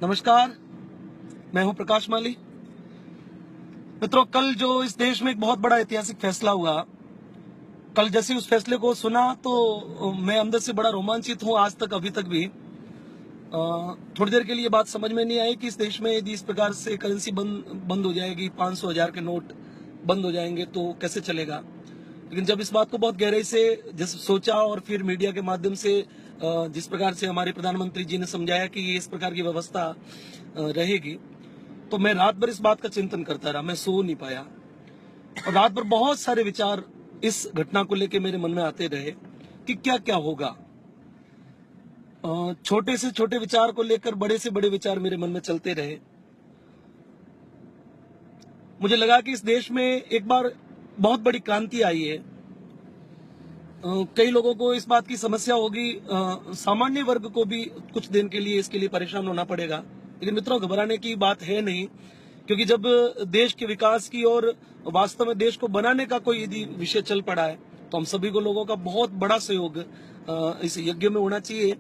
नमस्कार, मैं हूं प्रकाश माली। मित्रों, कल जो इस देश में एक बहुत बड़ा ऐतिहासिक फैसला हुआ, कल जैसे उस फैसले को सुना तो मैं अंदर से बड़ा रोमांचित हूं। आज तक अभी तक भी थोड़ी देर के लिए बात समझ में नहीं आई कि इस देश में यदि इस प्रकार से करेंसी बंद हो जाएगी, 500 हजार के नोट बंद हो जाएंगे तो कैसे चलेगा। लेकिन जब इस बात को बहुत गहराई से जैसे सोचा और फिर मीडिया के माध्यम से जिस प्रकार से हमारे प्रधानमंत्री जी ने समझाया कि ये इस प्रकार की व्यवस्था रहेगी, तो मैं रात भर इस बात का चिंतन करता रहा। मैं सो नहीं पाया और रात भर बहुत सारे विचार इस घटना को लेकर मेरे मन में आते रहे कि क्या क्या होगा। छोटे से छोटे विचार को लेकर बड़े से बड़े विचार मेरे मन में चलते रहे। मुझे लगा कि इस देश में एक बार बहुत बड़ी क्रांति आई है। कई लोगों को इस बात की समस्या होगी, सामान्य वर्ग को भी कुछ दिन के लिए इसके लिए परेशान होना पड़ेगा। लेकिन मित्रों, घबराने की बात है नहीं, क्योंकि जब देश के विकास की और वास्तव में देश को बनाने का कोई यदि विषय चल पड़ा है तो हम सभी को लोगों का बहुत बड़ा सहयोग इस यज्ञ में होना चाहिए।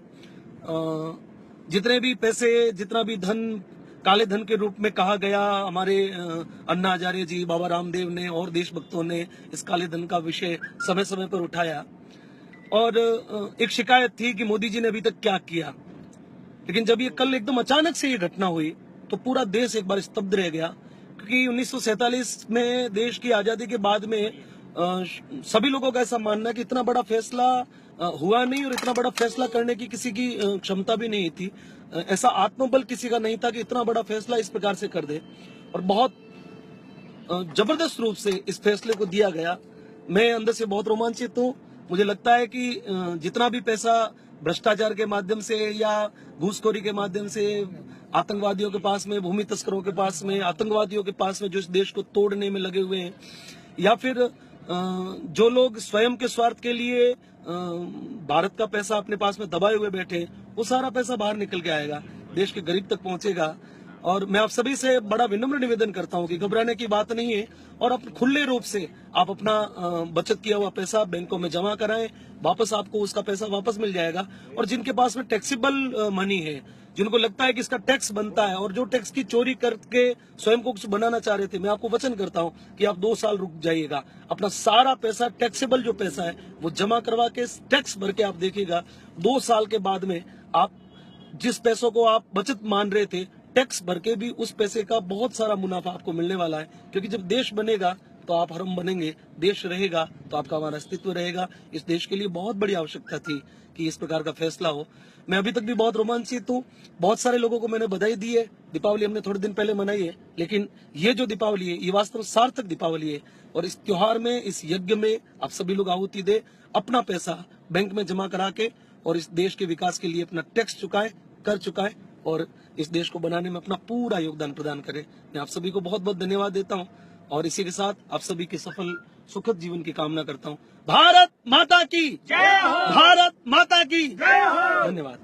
जितने भी पैसे, जितना भी धन काले धन के रूप में कहा गया, हमारे अन्ना हजारे जी, बाबा रामदेव ने और देशभक्तों ने इस काले धन का विषय समय समय पर उठाया और एक शिकायत थी कि मोदी जी ने अभी तक क्या किया। लेकिन जब ये कल एकदम अचानक से ये घटना हुई तो पूरा देश एक बार स्तब्ध रह गया, क्योंकि 1947 में देश की आजादी के बाद में सभी लोगों का ऐसा मानना है कि इतना बड़ा फैसला हुआ नहीं और इतना बड़ा फैसला करने की किसी की क्षमता भी नहीं थी। ऐसा आत्मबल किसी का नहीं था कि इतना बड़ा फैसला इस प्रकार से कर दे, और बहुत जबरदस्त रूप से इस फैसले को दिया गया। मैं अंदर से बहुत रोमांचित हूँ। मुझे लगता है कि जितना भी पैसा भ्रष्टाचार के माध्यम से या घूसखोरी के माध्यम से आतंकवादियों के पास में, भूमि तस्करों के पास में, आतंकवादियों के पास में जो इस देश को तोड़ने में लगे हुए हैं, या फिर जो लोग स्वयं के स्वार्थ के लिए भारत का पैसा अपने पास में दबाए हुए बैठे, वो सारा पैसा बाहर निकल के आएगा, देश के गरीब तक पहुंचेगा। और मैं आप सभी से बड़ा विनम्र निवेदन करता हूं कि घबराने की बात नहीं है और खुले रूप से आप अपना बचत किया हुआ पैसा बैंकों में जमा कराएं, वापस आपको उसका पैसा वापस मिल जाएगा। और जिनके पास में टैक्सेबल मनी है, जिनको लगता है कि इसका टैक्स बनता है और जो टैक्स की चोरी करके स्वयं को कुछ बनाना चाह रहे थे, मैं आपको वचन करता हूं कि आप 2 साल रुक जाइएगा। अपना सारा पैसा, टैक्सेबल जो पैसा है, वो जमा करवा के टैक्स भर के आप देखिएगा, 2 साल के बाद में आप जिस पैसों को आप बचत मान रहे थे, टैक्स भर के भी उस पैसे का बहुत सारा मुनाफा आपको मिलने वाला है। क्योंकि जब देश बनेगा तो आप हम बनेंगे, देश रहेगा तो आपका हमारा अस्तित्व रहेगा। इस देश के लिए बहुत बड़ी आवश्यकता थी कि इस प्रकार का फैसला हो। मैं अभी तक भी बहुत रोमांचित हूँ। बहुत सारे लोगों को मैंने बधाई दी है। दीपावली हमने थोड़े दिन पहले मनाई है, लेकिन ये जो दीपावली है ये वास्तव में सार्थक दीपावली है। और इस त्योहार में, इस यज्ञ में आप सभी लोग आहुति दे, अपना पैसा बैंक में जमा करा के और इस देश के विकास के लिए अपना टैक्स चुकाएं, कर चुकाएं और इस देश को बनाने में अपना पूरा योगदान प्रदान करें। मैं आप सभी को बहुत बहुत धन्यवाद देता हूं और इसी के साथ आप सभी के सफल सुखद जीवन की कामना करता हूं। भारत माता की जय हो! भारत माता की जय हो! धन्यवाद।